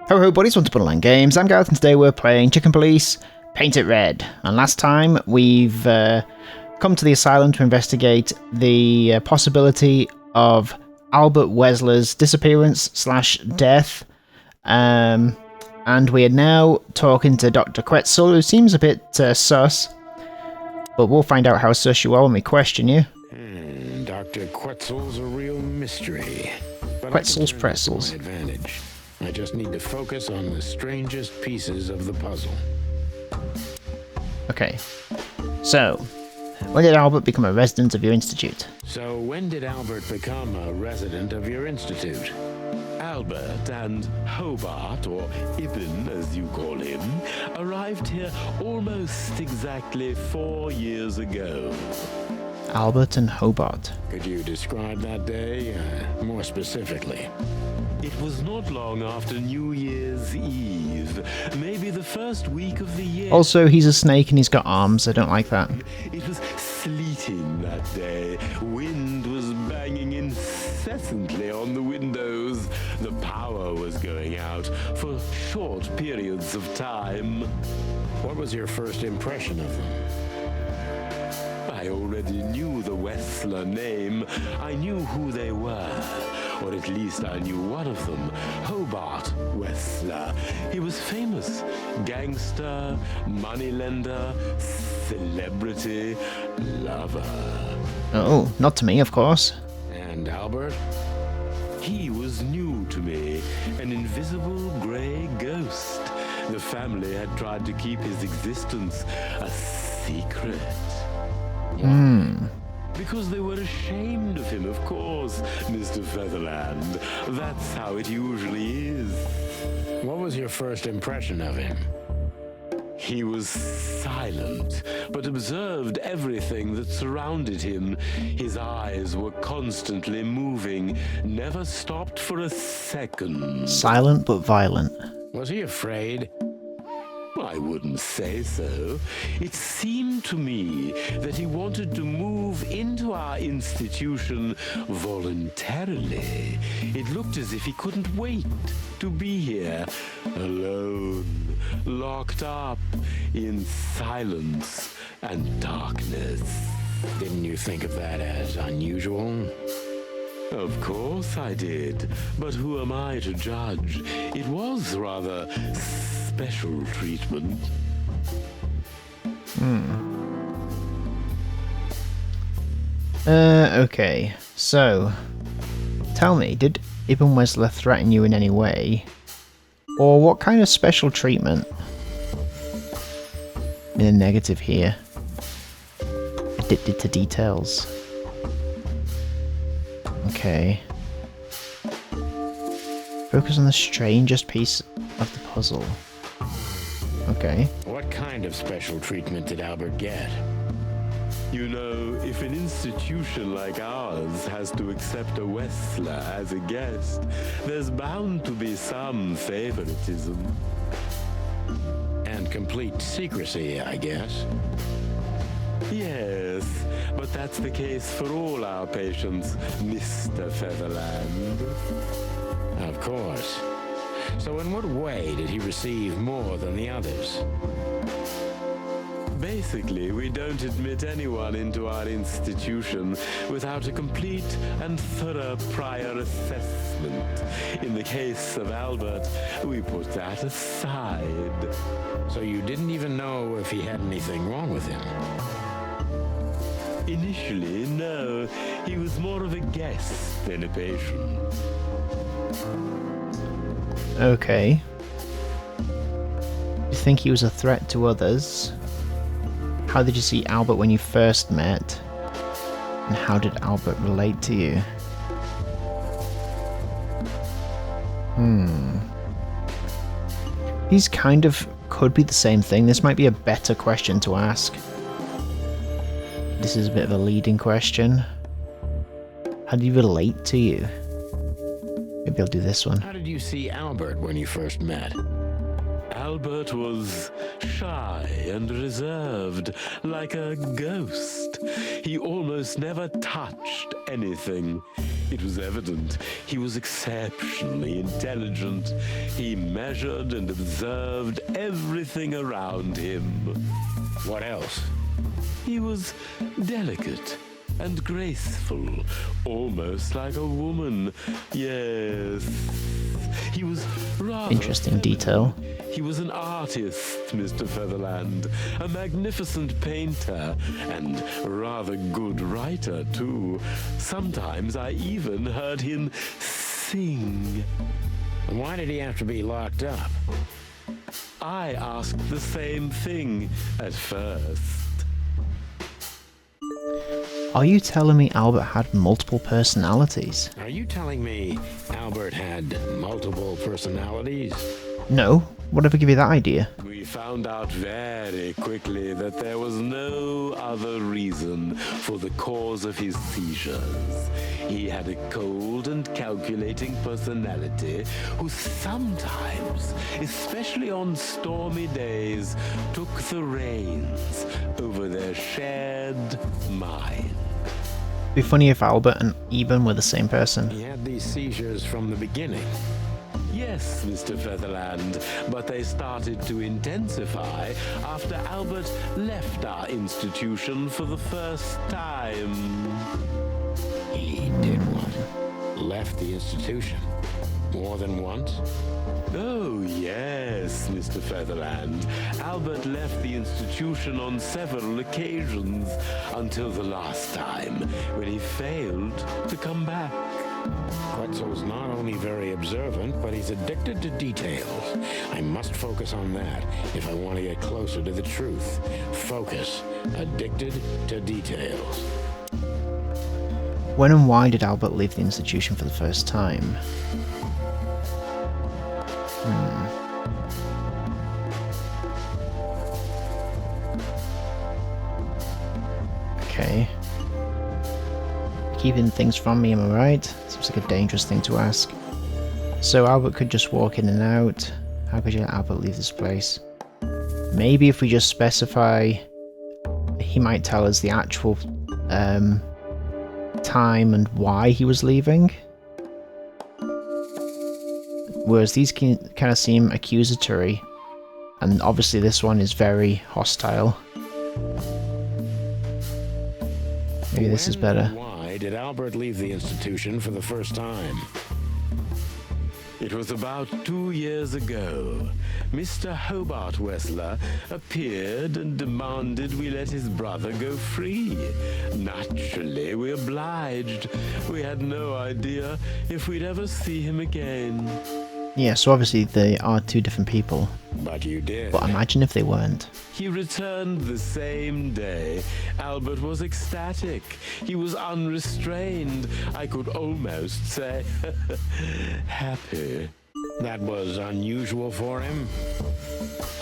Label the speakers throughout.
Speaker 1: Ho ho buddies, welcome to Borderland Games. I'm Gareth and today we're playing Chicken Police Paint It Red. And last time we've come to the asylum to investigate the possibility of Albert Wetzler's disappearance / death. And we are now talking to Dr. Quetzal, who seems a bit sus. But we'll find out how sus you are when we question you.
Speaker 2: Dr. Quetzal's a real mystery. But
Speaker 1: Quetzal's pretzels.
Speaker 2: Advantage. I just need to focus on the strangest pieces of the puzzle.
Speaker 1: Okay. So, when did Albert become a resident of your institute?
Speaker 2: So when did Albert become a resident of your institute?
Speaker 3: Albert and Hobart, or Ibn as you call him, arrived here almost exactly 4 years ago.
Speaker 1: Albert and Hobart.
Speaker 2: Could you describe that day more specifically?
Speaker 3: It was not long after New Year's Eve, maybe the first week of the year.
Speaker 1: Also, he's a snake and he's got arms. I don't like that.
Speaker 3: It was sleeting that day. Wind was banging incessantly on the windows. The power was going out for short periods of time.
Speaker 2: What was your first impression of them?
Speaker 3: I already knew the Wetzler name. I knew who they were. Or at least I knew one of them, Hobart Wetzler. He was famous. Gangster, moneylender, celebrity, lover.
Speaker 1: Oh, not to me, of course.
Speaker 2: And Albert?
Speaker 3: He was new to me, an invisible grey ghost. The family had tried to keep his existence a secret. Because they were ashamed of him, of course, Mr. Featherland. That's how it usually is.
Speaker 2: What was your first impression of him?
Speaker 3: He was silent, but observed everything that surrounded him. His eyes were constantly moving, never stopped for a second.
Speaker 1: Silent but violent.
Speaker 2: Was he afraid?
Speaker 3: I wouldn't say so. It seemed to me that he wanted to move into our institution voluntarily. It looked as if he couldn't wait to be here, alone, locked up in silence and darkness.
Speaker 2: Didn't you think of that as unusual?
Speaker 3: Of course I did, but who am I to judge? It was rather special treatment.
Speaker 1: Okay. So, tell me, did Ibn Wetzler threaten you in any way? Or what kind of special treatment? In a negative here. Addicted to details. Okay. Focus on the strangest piece of the puzzle. Okay.
Speaker 2: What kind of special treatment did Albert get?
Speaker 3: You know, if an institution like ours has to accept a Wetzler as a guest, there's bound to be some favoritism.
Speaker 2: And complete secrecy, I guess.
Speaker 3: Yes, but that's the case for all our patients, Mr. Featherland.
Speaker 2: Of course. So in what way did he receive more than the others?
Speaker 3: Basically, we don't admit anyone into our institution without a complete and thorough prior assessment. In the case of Albert, we put that aside.
Speaker 2: So you didn't even know if he had anything wrong with him?
Speaker 3: Initially, no. He was more of a guest than a patient.
Speaker 1: Okay. You think he was a threat to others? How did you see Albert when you first met? And how did Albert relate to you? These kind of could be the same thing. This might be a better question to ask. This is a bit of a leading question. How did he relate to you? Maybe I'll do this one.
Speaker 2: How did you see Albert when you first met?
Speaker 3: Albert was shy and reserved, like a ghost. He almost never touched anything. It was evident he was exceptionally intelligent. He measured and observed everything around him.
Speaker 2: What else?
Speaker 3: He was delicate and graceful, almost like a woman. Yes. He was rather
Speaker 1: Interesting detail.
Speaker 3: He was an artist, Mr. Featherland, a magnificent painter, and rather good writer, too. Sometimes I even heard him sing.
Speaker 2: Why did he have to be locked up?
Speaker 3: I asked the same thing at first.
Speaker 1: Are you telling me Albert had multiple personalities?
Speaker 2: Are you telling me Albert had multiple personalities?
Speaker 1: No. Whatever gave you that idea?
Speaker 3: We found out very quickly that there was no other reason for the cause of his seizures. He had a cold and calculating personality who sometimes, especially on stormy days, took the reins over their shared mind.
Speaker 1: It'd be funny if Albert and Eben were the same person.
Speaker 2: He had these seizures from the beginning.
Speaker 3: Yes, Mr. Featherland, but they started to intensify after Albert left our institution for the first time.
Speaker 2: He did what? Left the institution? More than once?
Speaker 3: Oh, yes, Mr. Featherland. Albert left the institution on several occasions until the last time, when he failed to come back.
Speaker 2: Quetzal's not only very observant, but he's addicted to details. I must focus on that if I want to get closer to the truth. Focus. Addicted to details.
Speaker 1: When and why did Albert leave the institution for the first time? Okay. Keeping things from me, am I right? Seems like a dangerous thing to ask. So Albert could just walk in and out. How could you let Albert leave this place? Maybe if we just specify, he might tell us the actual time and why he was leaving. Whereas these can kind of seem accusatory, and obviously this one is very hostile. Maybe this is better.
Speaker 2: Why did Albert leave the institution for the first time?
Speaker 3: It was about 2 years ago. Mr. Hobart Wessler appeared and demanded we let his brother go free. Naturally, we obliged. We had no idea if we'd ever see him again.
Speaker 1: Yeah, so obviously they are two different people.
Speaker 2: But you did.
Speaker 1: But imagine if they weren't.
Speaker 3: He returned the same day. Albert was ecstatic. He was unrestrained. I could almost say happy.
Speaker 2: That was unusual for him.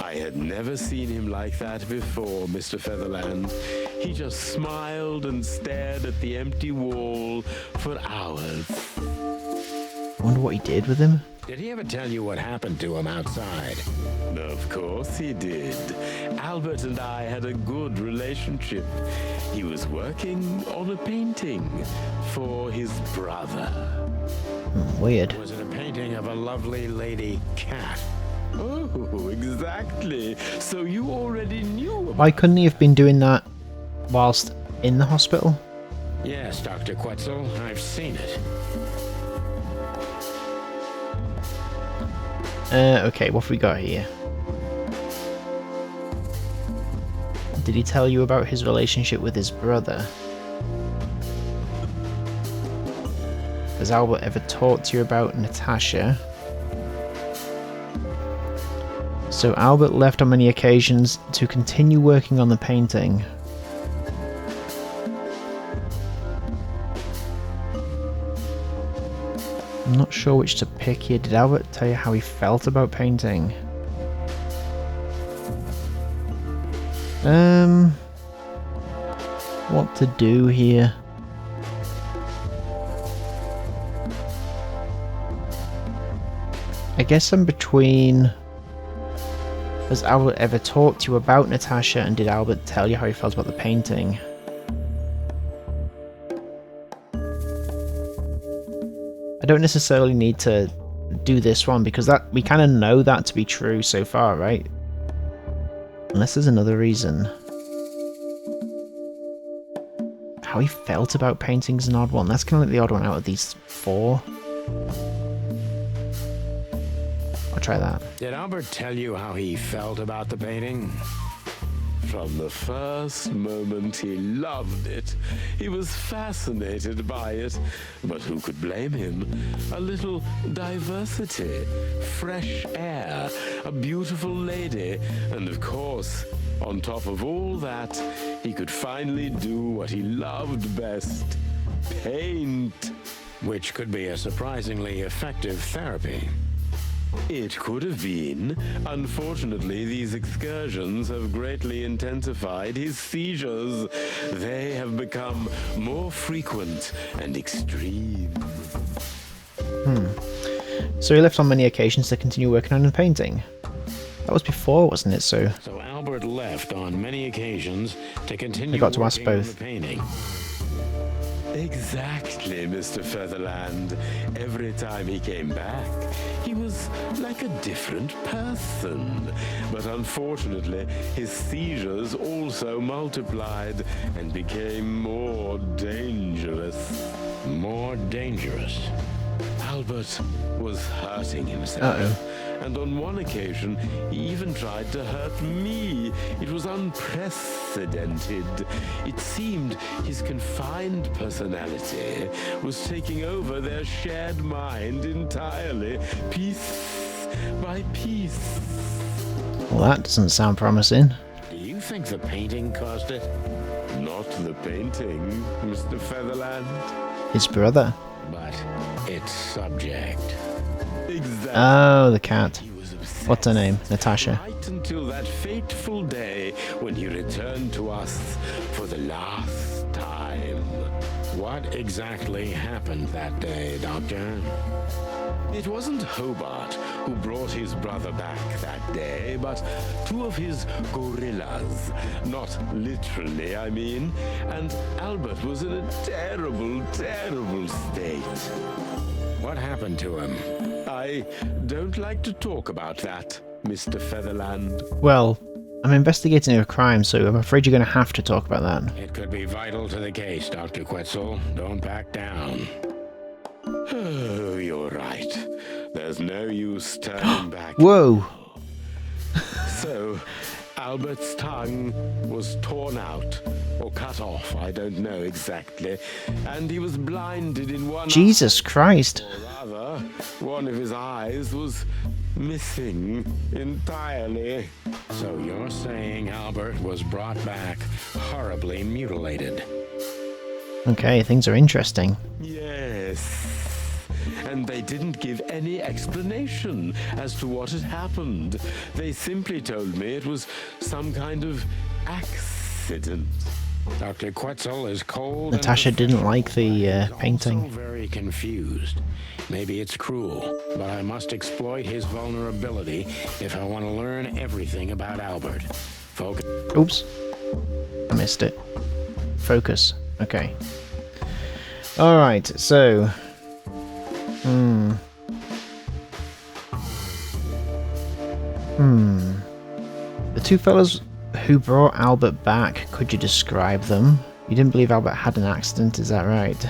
Speaker 3: I had never seen him like that before, Mr. Featherland. He just smiled and stared at the empty wall for hours.
Speaker 1: I wonder what he did with him.
Speaker 2: Did he ever tell you what happened to him outside?
Speaker 3: Of course he did. Albert and I had a good relationship. He was working on a painting for his brother.
Speaker 1: Weird.
Speaker 2: Was it a painting of a lovely lady cat?
Speaker 3: Oh, exactly. So you already knew about...
Speaker 1: Why couldn't he have been doing that whilst in the hospital?
Speaker 2: Yes, Dr. Quetzal, I've seen it.
Speaker 1: Okay, what have we got here? Did he tell you about his relationship with his brother? Has Albert ever talked to you about Natasha? So Albert left on many occasions to continue working on the painting. I'm not sure which to pick here. Did Albert tell you how he felt about painting? What to do here? I guess I'm between... Has Albert ever talked to you about Natasha, and did Albert tell you how he felt about the painting? don't necessarily need to do this one because that we kind of know that to be true so far, right? Unless there's another reason. How he felt about painting's an odd one. That's kind of like the odd one out of these 4. I'll try that.
Speaker 2: Did Albert tell you how he felt about the painting?
Speaker 3: From the first moment he loved it. He was fascinated by it. But who could blame him? A little diversity, fresh air, a beautiful lady, and of course, on top of all that, he could finally do what he loved best: paint.
Speaker 2: Which could be a surprisingly effective therapy.
Speaker 3: It could have been. Unfortunately, these excursions have greatly intensified his seizures. They have become more frequent and extreme.
Speaker 1: So he left on many occasions to continue working on the painting. That was before, wasn't it? So
Speaker 2: Albert left on many occasions to continue
Speaker 1: I got to ask
Speaker 2: working on
Speaker 1: both.
Speaker 2: the painting.
Speaker 3: Exactly, Mr. Featherland. Every time he came back, he was like a different person. But unfortunately, his seizures also multiplied and became more dangerous.
Speaker 2: More dangerous.
Speaker 3: Albert was hurting himself.
Speaker 1: Uh-oh.
Speaker 3: And on one occasion, he even tried to hurt me. It was unprecedented. It seemed his confined personality was taking over their shared mind entirely, piece by piece.
Speaker 1: Well, that doesn't sound promising.
Speaker 2: Do you think the painting caused it?
Speaker 3: Not the painting, Mr. Featherland.
Speaker 1: His brother.
Speaker 2: But its subject.
Speaker 3: Exactly.
Speaker 1: Oh, the cat.
Speaker 3: He was obsessed.
Speaker 1: What's her name? Natasha.
Speaker 3: Right until that fateful day when he returned to us for the last time.
Speaker 2: What exactly happened that day, Doctor?
Speaker 3: It wasn't Hobart who brought his brother back that day, but 2 of his gorillas. Not literally, I mean. And Albert was in a terrible, terrible state.
Speaker 2: What happened to him?
Speaker 3: I don't like to talk about that, Mr. Featherland.
Speaker 1: Well, I'm investigating a crime, so I'm afraid you're going to have to talk about that.
Speaker 2: It could be vital to the case, Dr. Quetzal. Don't back down.
Speaker 3: Oh, you're right. There's no use turning back.
Speaker 1: Whoa!
Speaker 3: So, Albert's tongue was torn out, or cut off, I don't know exactly, and he was blinded in one
Speaker 1: Jesus Christ!
Speaker 3: eye, or rather, one of his eyes was missing entirely.
Speaker 2: So you're saying Albert was brought back horribly mutilated?
Speaker 1: Okay, things are interesting.
Speaker 3: Yes. And they didn't give any explanation as to what had happened. They simply told me it was some kind of accident.
Speaker 2: Dr. Quetzal is cold.
Speaker 1: Natasha
Speaker 2: and
Speaker 1: didn't like the
Speaker 2: and
Speaker 1: painting.
Speaker 2: Also very confused. Maybe it's cruel, but I must exploit his vulnerability if I want to learn everything about Albert. Focus.
Speaker 1: Oops. I missed it. Focus. Okay. Alright, so... The 2 fellas who brought Albert back, could you describe them? You didn't believe Albert had an accident, is that right?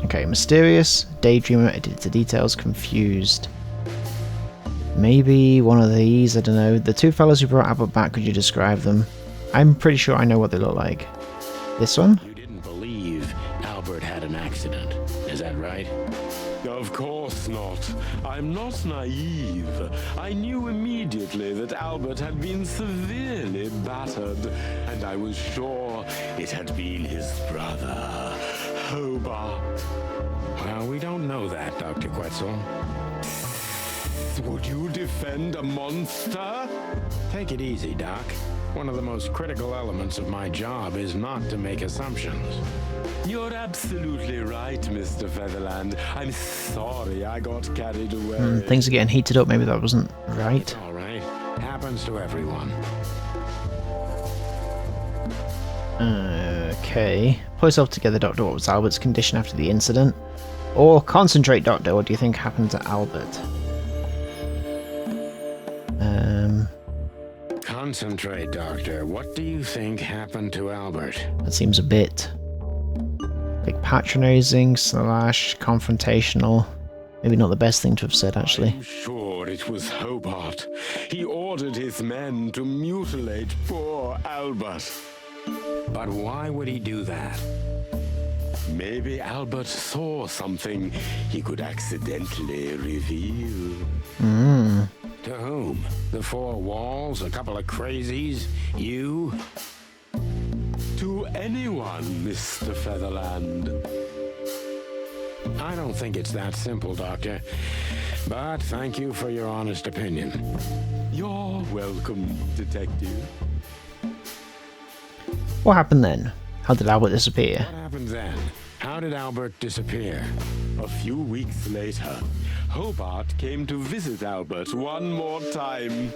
Speaker 1: Okay, mysterious, daydreamer, addicted to details, confused. Maybe one of these, I don't know. The 2 fellas who brought Albert back, could you describe them? I'm pretty sure I know what they look like. This one?
Speaker 2: You didn't believe Albert had an accident, is that right?
Speaker 3: Of course not. I'm not naive. I knew immediately that Albert had been severely battered, and I was sure it had been his brother, Hobart.
Speaker 2: Well, we don't know that, Dr. Quetzal.
Speaker 3: Would you defend a monster?
Speaker 2: Take it easy, Doc. One of the most critical elements of my job is not to make assumptions.
Speaker 3: You're absolutely right, Mr. Featherland. I'm sorry I got carried away.
Speaker 1: Things are getting heated up, maybe that wasn't right.
Speaker 2: All right. Happens to everyone.
Speaker 1: Okay. Pull yourself together, Doctor. What was Albert's condition after the incident? Or concentrate, Doctor. What do you think happened to Albert?
Speaker 2: Concentrate, Doctor. What do you think happened to Albert?
Speaker 1: That seems a bit like patronizing / confrontational. Maybe not the best thing to have said, actually.
Speaker 3: I'm sure it was Hobart. He ordered his men to mutilate poor Albert.
Speaker 2: But why would he do that?
Speaker 3: Maybe Albert saw something he could accidentally reveal.
Speaker 2: To whom? The four walls? A couple of crazies? You?
Speaker 3: To anyone, Mr. Featherland.
Speaker 2: I don't think it's that simple, Doctor. But thank you for your honest opinion.
Speaker 3: You're welcome, Detective.
Speaker 1: What happened then? How did Albert disappear?
Speaker 2: What happened then? How did Albert disappear?
Speaker 3: A few weeks later, Hobart came to visit Albert one more time.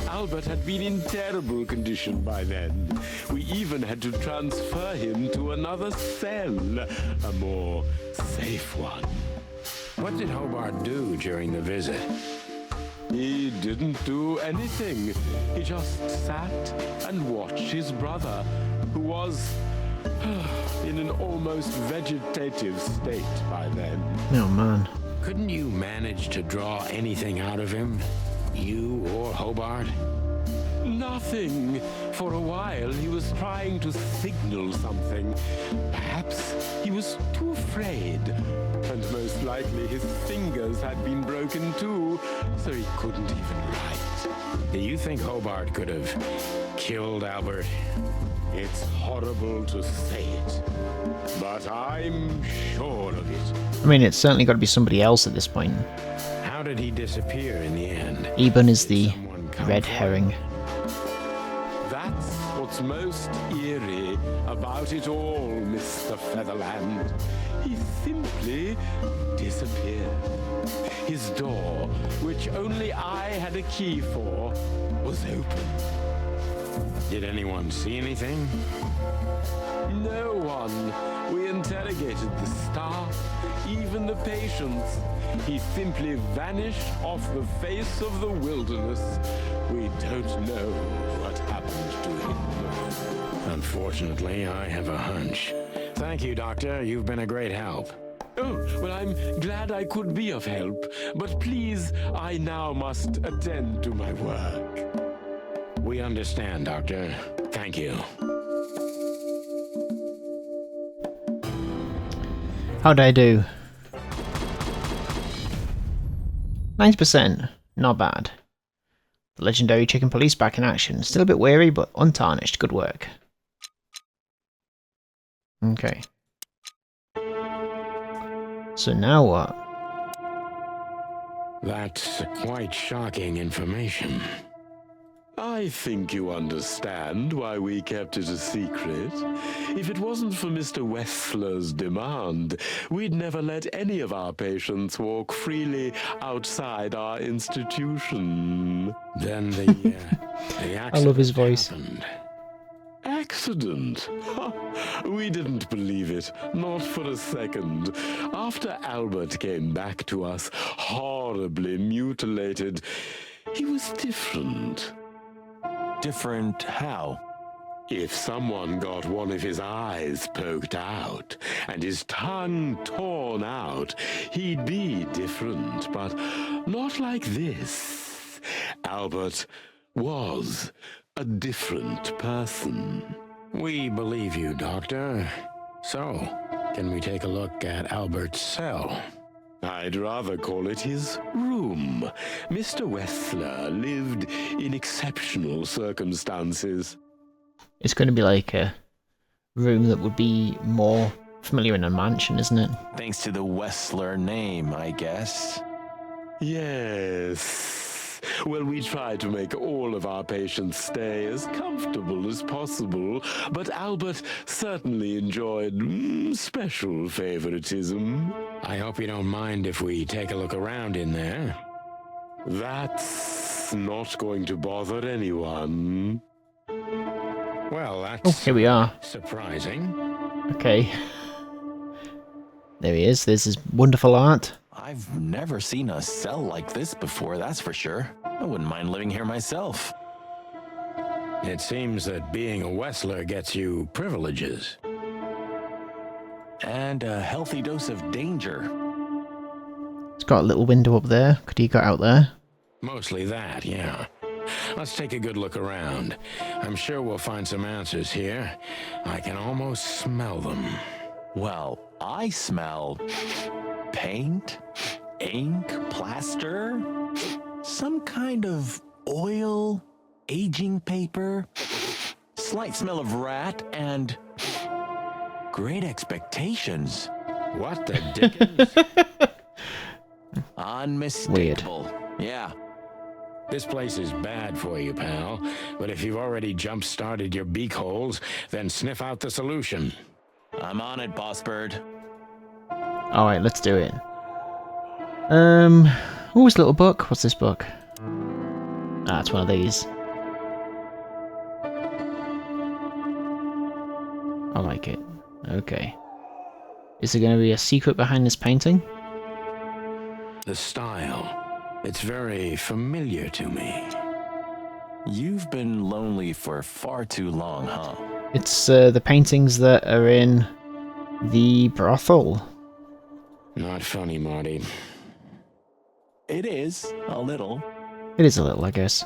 Speaker 3: Albert had been in terrible condition by then. We even had to transfer him to another cell, a more safe one.
Speaker 2: What did Hobart do during the visit?
Speaker 3: He didn't do anything. He just sat and watched his brother, who was in an almost vegetative state by then.
Speaker 1: Oh man.
Speaker 2: Couldn't you manage to draw anything out of him? You or Hobart?
Speaker 3: Nothing. For a while, he was trying to signal something. Perhaps he was too afraid. And most likely his fingers had been broken too, so he couldn't even write.
Speaker 2: Do you think Hobart could have killed Albert?
Speaker 3: It's horrible to say it, but I'm sure of it.
Speaker 1: I mean, it's certainly got to be somebody else at this point.
Speaker 2: How did he disappear in the end?
Speaker 1: Eben is the
Speaker 2: Someone come
Speaker 1: red
Speaker 2: for
Speaker 1: herring.
Speaker 3: That's what's most eerie about it all, Mr. Featherland. He simply disappeared. His door, which only I had a key for, was open.
Speaker 2: Did anyone see anything?
Speaker 3: No one. We interrogated the staff, even the patients. He simply vanished off the face of the wilderness. We don't know what happened to him.
Speaker 2: Unfortunately, I have a hunch. Thank you, Doctor. You've been a great help.
Speaker 3: Oh, well, I'm glad I could be of help. But please, I now must attend to my work.
Speaker 2: We understand, Doctor. Thank you.
Speaker 1: How'd I do? 90%. Not bad. The legendary chicken police back in action. Still a bit weary, but untarnished. Good work. Okay. So now what?
Speaker 2: That's quite shocking information.
Speaker 3: I think you understand why we kept it a secret. If it wasn't for Mr. Wessler's demand, we'd never let any of our patients walk freely outside our institution.
Speaker 2: Then the accident
Speaker 1: I love his voice.
Speaker 3: Happened. Accident? We didn't believe it, not for a second. After Albert came back to us, horribly mutilated, he was different.
Speaker 4: Different how?
Speaker 3: If someone got one of his eyes poked out and his tongue torn out, he'd be different, but not like this. Albert was a different person.
Speaker 2: We believe you, Doctor. So, can we take a look at Albert's cell?
Speaker 3: I'd rather call it his room. Mr. Wessler lived in exceptional circumstances.
Speaker 1: It's going to be like a room that would be more familiar in a mansion, isn't it?
Speaker 4: Thanks to the Wessler name, I guess.
Speaker 3: Yes. Well, we try to make all of our patients stay as comfortable as possible, but Albert certainly enjoyed special favoritism.
Speaker 2: I hope you don't mind if we take a look around in there.
Speaker 3: That's not going to bother anyone.
Speaker 2: Well,
Speaker 1: Oh,
Speaker 2: that's
Speaker 1: here we are.
Speaker 2: surprising.
Speaker 1: Okay. There he is. There's his wonderful art.
Speaker 4: I've never seen a cell like this before, that's for sure. I wouldn't mind living here myself.
Speaker 2: It seems that being a Wessler gets you privileges.
Speaker 4: And a healthy dose of danger.
Speaker 1: It's got a little window up there. Could he got out there?
Speaker 2: Mostly that, yeah. Let's take a good look around. I'm sure we'll find some answers here. I can almost smell them.
Speaker 4: Well, I smell paint, ink, plaster, some kind of oil, aging paper, slight smell of rat, and great expectations.
Speaker 2: What the dickens?
Speaker 4: Unmistakable. Yeah.
Speaker 2: This place is bad for you, pal. But if you've already jump-started your beak holes, then sniff out the solution.
Speaker 4: I'm on it, Boss Bird.
Speaker 1: Alright, let's do it. What was little book? What's this book? Ah, it's one of these. I like it. Okay. Is there going to be a secret behind this painting?
Speaker 2: The style. It's very familiar to me.
Speaker 4: You've been lonely for far too long, huh?
Speaker 1: It's the paintings that are in the brothel.
Speaker 2: Not funny, Marty.
Speaker 4: It is, a little.
Speaker 1: It is a little, I guess.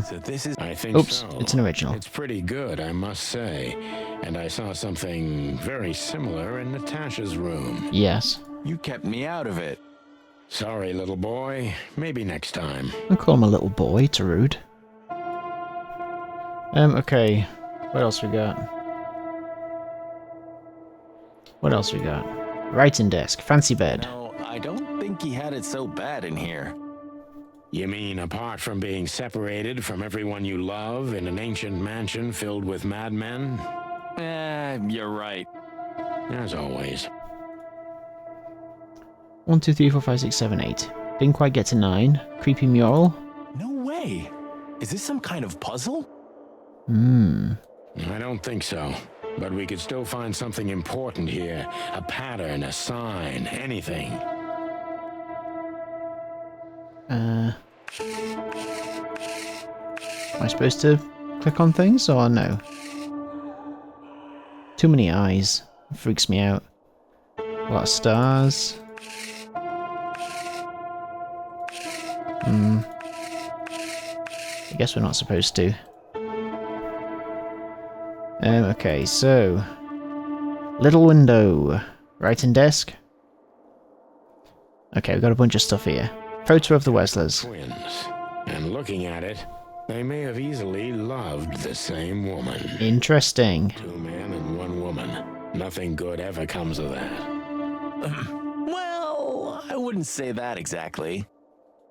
Speaker 4: So this is...
Speaker 2: I think
Speaker 1: Oops,
Speaker 2: so.
Speaker 1: it's an original.
Speaker 2: It's pretty good, I must say. And I saw something very similar in Natasha's room.
Speaker 1: Yes.
Speaker 4: You kept me out of it.
Speaker 2: Sorry, little boy. Maybe next time.
Speaker 1: I'll call him a little boy, it's rude. Okay. What else we got? What else we got? Writing desk, fancy bed.
Speaker 4: No, I don't think he had it so bad in here.
Speaker 2: You mean apart from being separated from everyone you love in an ancient mansion filled with madmen?
Speaker 4: You're right.
Speaker 2: As always.
Speaker 1: 1, 2, 3, 4, 5, 6, 7, 8. Didn't quite get to 9. Creepy mural.
Speaker 4: No way. Is this some kind of puzzle?
Speaker 2: I don't think so. But we could still find something important here. A pattern, a sign, anything.
Speaker 1: Am I supposed to click on things or no? Too many eyes. It freaks me out. A lot of stars. I guess we're not supposed to. Okay, so... Little window. Writing desk. Okay, we've got a bunch of stuff here. Photo of the Westlers.
Speaker 2: Twins. And looking at it, they may have easily loved the same woman.
Speaker 1: Interesting.
Speaker 2: 2 men and 1 woman. Nothing good ever comes of that.
Speaker 4: Well, I wouldn't say that exactly.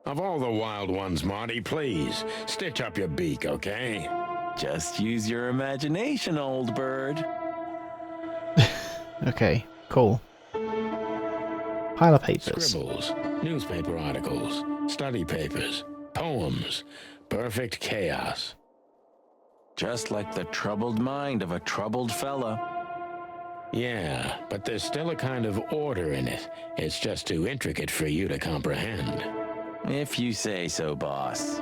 Speaker 2: Of all the wild ones, Marty, please, stitch up your beak, okay?
Speaker 4: Just use your imagination, old bird.
Speaker 1: Okay, cool. Pile of papers.
Speaker 2: Scribbles, newspaper articles, study papers, poems, perfect chaos.
Speaker 4: Just like the troubled mind of a troubled fella.
Speaker 2: Yeah, but there's still a kind of order in it. It's just too intricate for you to comprehend.
Speaker 4: If you say so, boss.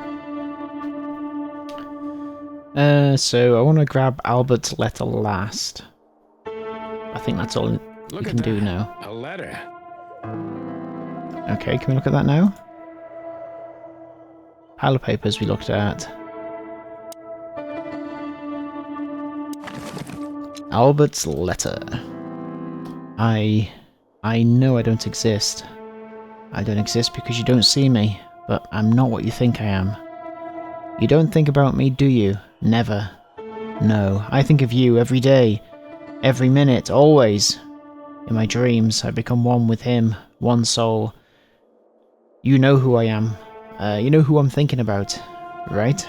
Speaker 1: So I want to grab Albert's letter last. I think that's all we can do now.
Speaker 2: A letter.
Speaker 1: Okay, can we look at that now? Pile of papers we looked at. Albert's letter. I know I don't exist. I don't exist because you don't see me, but I'm not what you think I am. You don't think about me, do you? Never. No, I think of you every day, every minute, always. In my dreams, I become one with him, one soul. You know who I am. You know who I'm thinking about, right?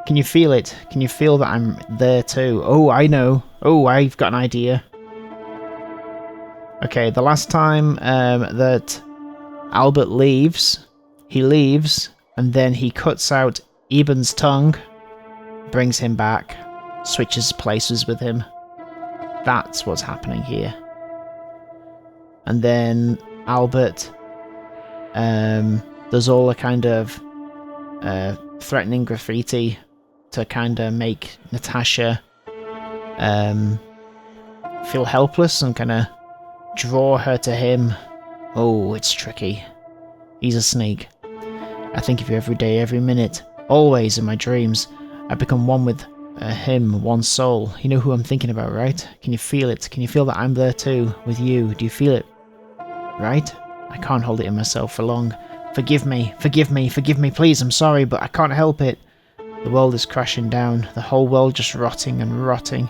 Speaker 1: Can you feel it? Can you feel that I'm there too? Oh, I know. Oh, I've got an idea. Okay, the last time that Albert leaves, he leaves, and then he cuts out Eben's tongue, brings him back, switches places with him. That's what's happening here. And then Albert does all the kind of threatening graffiti to kind of make Natasha feel helpless and kind of draw her to him. Oh, it's tricky. He's a snake. I think of you every day, every minute, always in my dreams. I become one with him, one soul. You know who I'm thinking about, right? Can you feel it? Can you feel that I'm there too, with you? Do you feel it? Right? I can't hold it in myself for long. Forgive me, forgive me, forgive me, please, I'm sorry, but I can't help it. The world is crashing down, the whole world just rotting and rotting.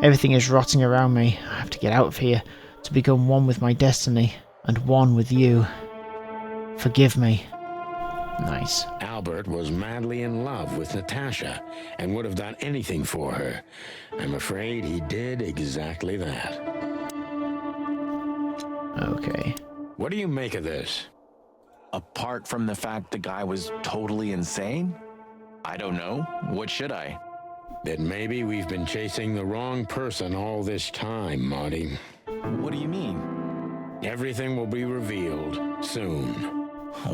Speaker 1: Everything is rotting around me. I have to get out of here, to become one with my destiny, and one with you. Forgive me. Nice.
Speaker 2: Albert was madly in love with Natasha and would have done anything for her. I'm afraid he did exactly that.
Speaker 1: Okay.
Speaker 2: What do you make of this?
Speaker 4: Apart from the fact the guy was totally insane? I don't know. What should I?
Speaker 2: That maybe we've been chasing the wrong person all this time, Marty.
Speaker 4: What do you mean?
Speaker 2: Everything will be revealed soon.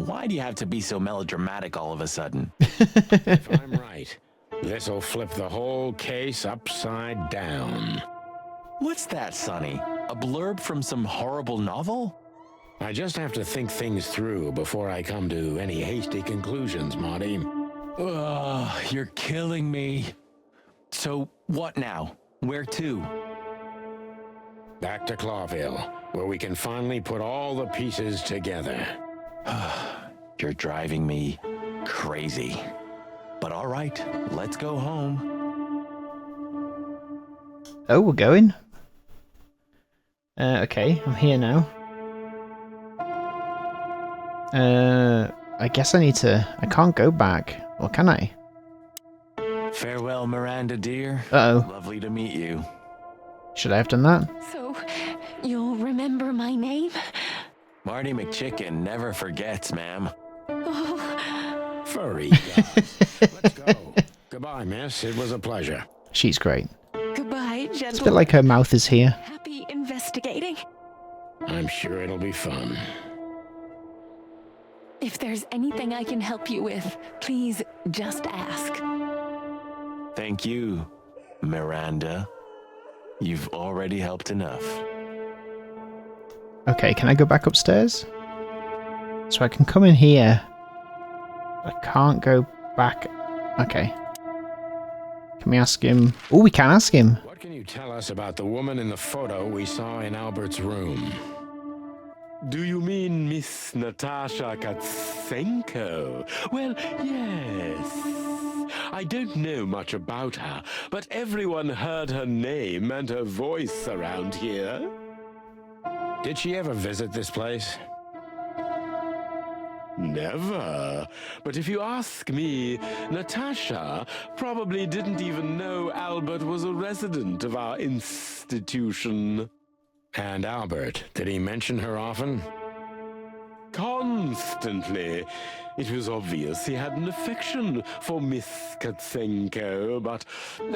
Speaker 4: Why do you have to be so melodramatic all of a sudden?
Speaker 2: If I'm right, this'll flip the whole case upside down.
Speaker 4: What's that, Sonny? A blurb from some horrible novel?
Speaker 2: I just have to think things through before I come to any hasty conclusions, Marty.
Speaker 4: Ugh, you're killing me. So, what now? Where to?
Speaker 2: Back to Clawville, where we can finally put all the pieces together.
Speaker 4: You're driving me crazy. But all right, let's go home.
Speaker 1: Oh, we're going? Okay, I'm here now. I guess I need to... I can't go back. Or can I?
Speaker 4: Farewell, Miranda, dear.
Speaker 1: Uh-oh.
Speaker 4: Lovely to meet you.
Speaker 1: Should I have done that?
Speaker 5: So, you'll remember my name?
Speaker 4: Marty McChicken never forgets, ma'am.
Speaker 5: Oh,
Speaker 2: Furry gods. Let's go. Goodbye, miss. It was a pleasure.
Speaker 1: She's great.
Speaker 5: goodbye,
Speaker 1: It's a bit
Speaker 5: gentlemen.
Speaker 1: like her mouth is here.
Speaker 5: Happy investigating.
Speaker 2: I'm sure it'll be fun.
Speaker 5: If there's anything I can help you with, please just ask.
Speaker 4: Thank you, Miranda. You've already helped enough.
Speaker 1: Okay, can I go back upstairs? So I can come in here. I can't go back. Okay. Can we ask him? Oh, we can ask him.
Speaker 2: What can you tell us about the woman in the photo we saw in Albert's room?
Speaker 3: Do you mean Miss Natasha Katsenko? Well, yes. I don't know much about her, but everyone heard her name and her voice around here.
Speaker 2: Did she ever visit this place?
Speaker 3: Never. But if you ask me, Natasha probably didn't even know Albert was a resident of our institution.
Speaker 2: And Albert, did he mention her often?
Speaker 3: Constantly. It was obvious he had an affection for Miss Katsenko, but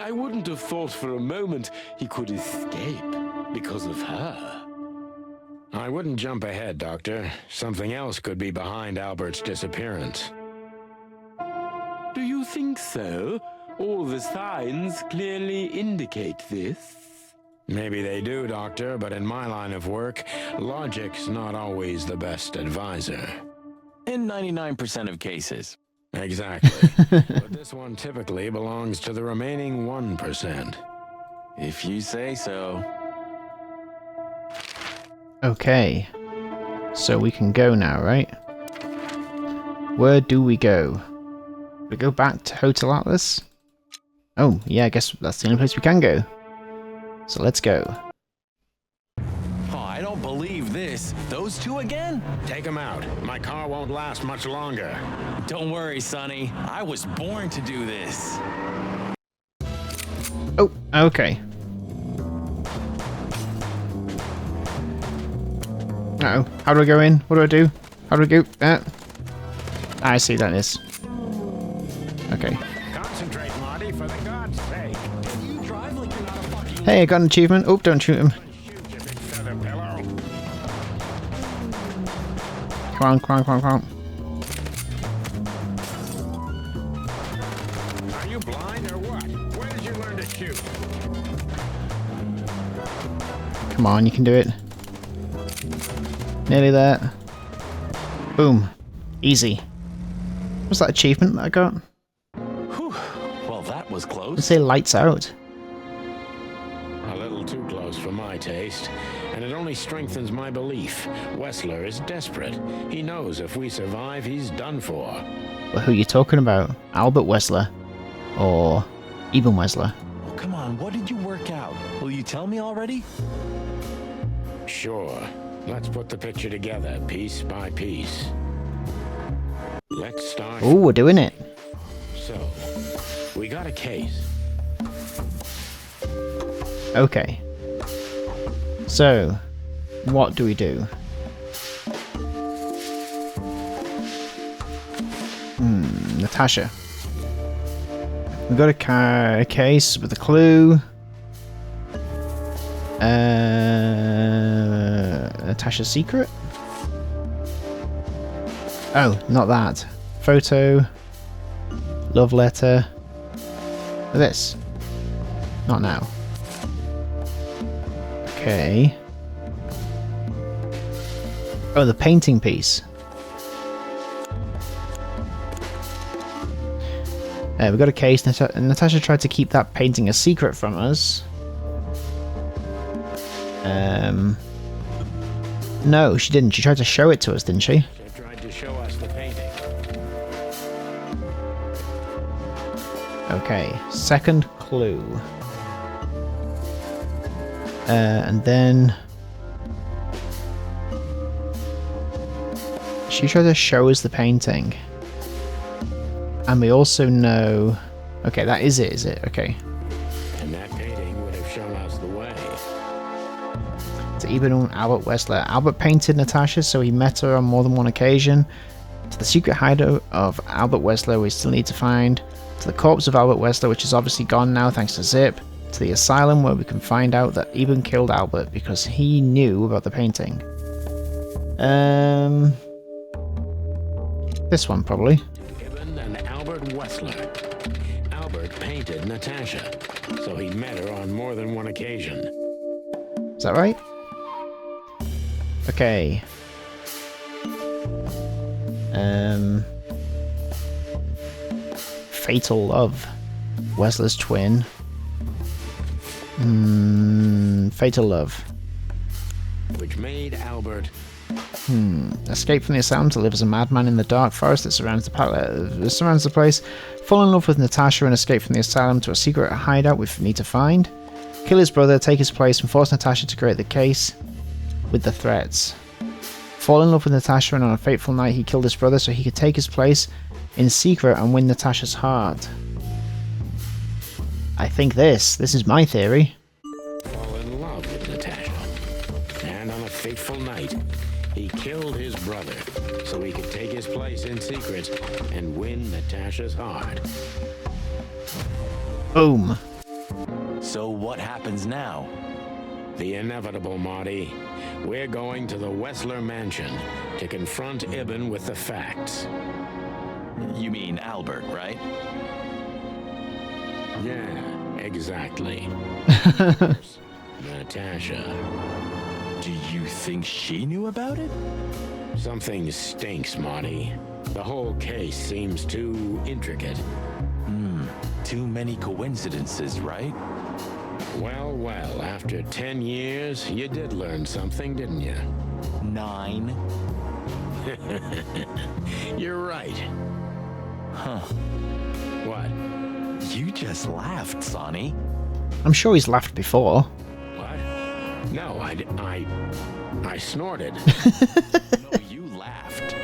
Speaker 3: I wouldn't have thought for a moment he could escape because of her.
Speaker 2: I wouldn't jump ahead, Doctor. Something else could be behind Albert's disappearance.
Speaker 3: Do you think so? All the signs clearly indicate this.
Speaker 2: Maybe they do, Doctor, but in my line of work, logic's not always the best advisor.
Speaker 4: In 99% of cases.
Speaker 2: Exactly. But this one typically belongs to the remaining 1%.
Speaker 4: If you say so.
Speaker 1: Okay. So we can go now, right? Where do we go? We go back to Hotel Atlas? Oh, yeah, I guess that's the only place we can go. So let's go.
Speaker 4: Oh, I don't believe this. Those two again?
Speaker 2: Take him out. My car won't last much longer.
Speaker 4: Don't worry, Sonny. I was born to do this.
Speaker 1: Oh, okay. Uh-oh. How do I go in? What do I do? How do I go? I see that is. Okay.
Speaker 2: Concentrate, Marty, for the god.
Speaker 1: Hey, I got an achievement. Oh, don't shoot him.
Speaker 2: Shoot, you big feather pillow.
Speaker 1: Come on, come on, come on, come on.
Speaker 2: Are you blind or what? Where did you learn to shoot?
Speaker 1: Come on, you can do it. Nearly there. Boom. Easy. What's that achievement that I got?
Speaker 4: Whew. Well, that was
Speaker 1: Let's
Speaker 4: close.
Speaker 1: say lights out.
Speaker 2: A little too close for my taste, and it only strengthens my belief. Wessler is desperate. He knows if we survive, he's done for.
Speaker 1: Well, who are you talking about? Albert Wessler? Or Eben Wessler?
Speaker 4: Oh, come on, what did you work out? Will you tell me already?
Speaker 2: Sure. Let's put the picture together, piece by piece. Let's start.
Speaker 1: Oh, we're doing it.
Speaker 2: So, we got a case.
Speaker 1: Okay. So, what do we do? Natasha. We got a case with a clue. Natasha's secret? Oh, not that. Photo. Love letter. This. Not now. Okay. Oh, the painting piece. We've got a case. Natasha tried to keep that painting a secret from us. No, she didn't. She tried to show it to us, didn't she?
Speaker 2: She tried to show us the painting.
Speaker 1: Okay, second clue. And then she tried to show us the painting. And we also know... Okay, that is it, is it? Okay.
Speaker 2: And that painting would have shown us the way.
Speaker 1: To Eben and Albert Wessler. Albert painted Natasha, so he met her on more than one occasion. To the secret hideout of Albert Wessler, we still need to find. To the corpse of Albert Wessler, which is obviously gone now thanks to Zip. To the asylum, where we can find out that Eben killed Albert because he knew about the painting. This one, probably.
Speaker 2: Eben and Albert Wessler. Albert painted Natasha, so he met her on more than one occasion.
Speaker 1: Is that right? Okay. Fatal Love. Wessler's twin. Fatal Love.
Speaker 2: Which made Albert...
Speaker 1: Escape from the asylum to live as a madman in the dark forest that surrounds the place. Fall in love with Natasha and escape from the asylum to a secret hideout we need to find. Kill his brother, take his place, and force Natasha to create the case with the threats. Fall in love with Natasha, and on a fateful night he killed his brother so he could take his place in secret and win Natasha's heart. I think this is my theory.
Speaker 2: Fall in love with Natasha. And on a fateful night, he killed his brother so he could take his place in secret and win Natasha's heart.
Speaker 1: Boom.
Speaker 4: So what happens now?
Speaker 2: The inevitable, Marty. We're going to the Wessler mansion to confront Eben with the facts.
Speaker 4: You mean Albert, right?
Speaker 2: Yeah, exactly. Natasha.
Speaker 4: Do you think she knew about it?
Speaker 2: Something stinks, Marty. The whole case seems too intricate.
Speaker 4: Too many coincidences, right?
Speaker 2: Well, after 10 years, you did learn something, didn't you?
Speaker 4: 9.
Speaker 2: You're right.
Speaker 4: Huh.
Speaker 2: What?
Speaker 4: You just laughed, Sonny.
Speaker 1: I'm sure he's laughed before.
Speaker 2: What? No, I snorted.
Speaker 4: No, you laughed.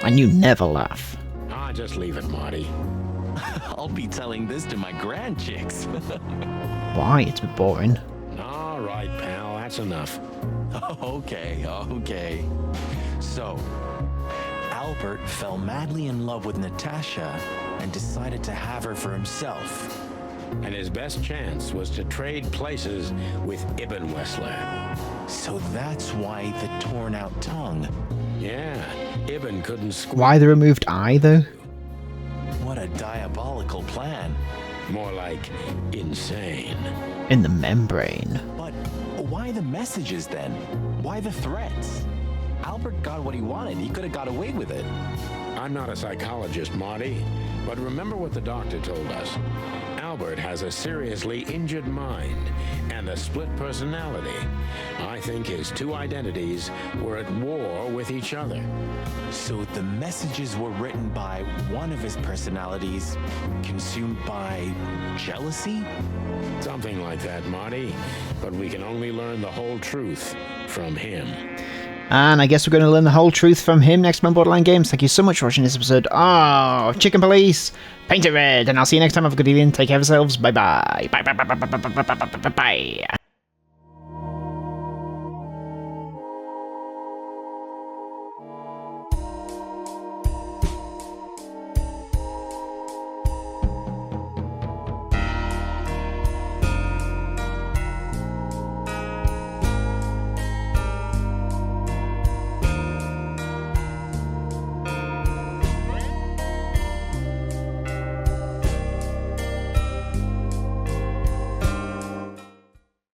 Speaker 1: And you never laugh.
Speaker 2: Ah, just leave it, Marty.
Speaker 4: I'll be telling this to my grandchicks.
Speaker 1: Why? It's a bit boring.
Speaker 2: All right, pal, that's enough.
Speaker 4: Okay. So, Albert fell madly in love with Natasha and decided to have her for himself.
Speaker 2: and his best chance was to trade places with Ibn Wessler.
Speaker 4: So that's why the torn out tongue.
Speaker 2: Yeah, Ibn couldn't squeeze.
Speaker 1: Why the removed eye, though?
Speaker 4: What a diabolical plan.
Speaker 2: More like insane.
Speaker 1: In the membrane.
Speaker 4: But why the messages then? Why the threats? Albert got what he wanted. He could have got away with it.
Speaker 2: I'm not a psychologist, Marty, but remember what the doctor told us. Albert has a seriously injured mind and a split personality. I think his two identities were at war with each other.
Speaker 4: So the messages were written by one of his personalities, consumed by jealousy?
Speaker 2: Something like that, Marty. But we can only learn the whole truth from him.
Speaker 1: And I guess we're going to learn the whole truth from him next month, Borderline Games. Thank you so much for watching this episode of Chicken Police. Paint it red, and I'll see you next time. Have a good evening. Take care of yourselves. Bye-bye. Bye-bye.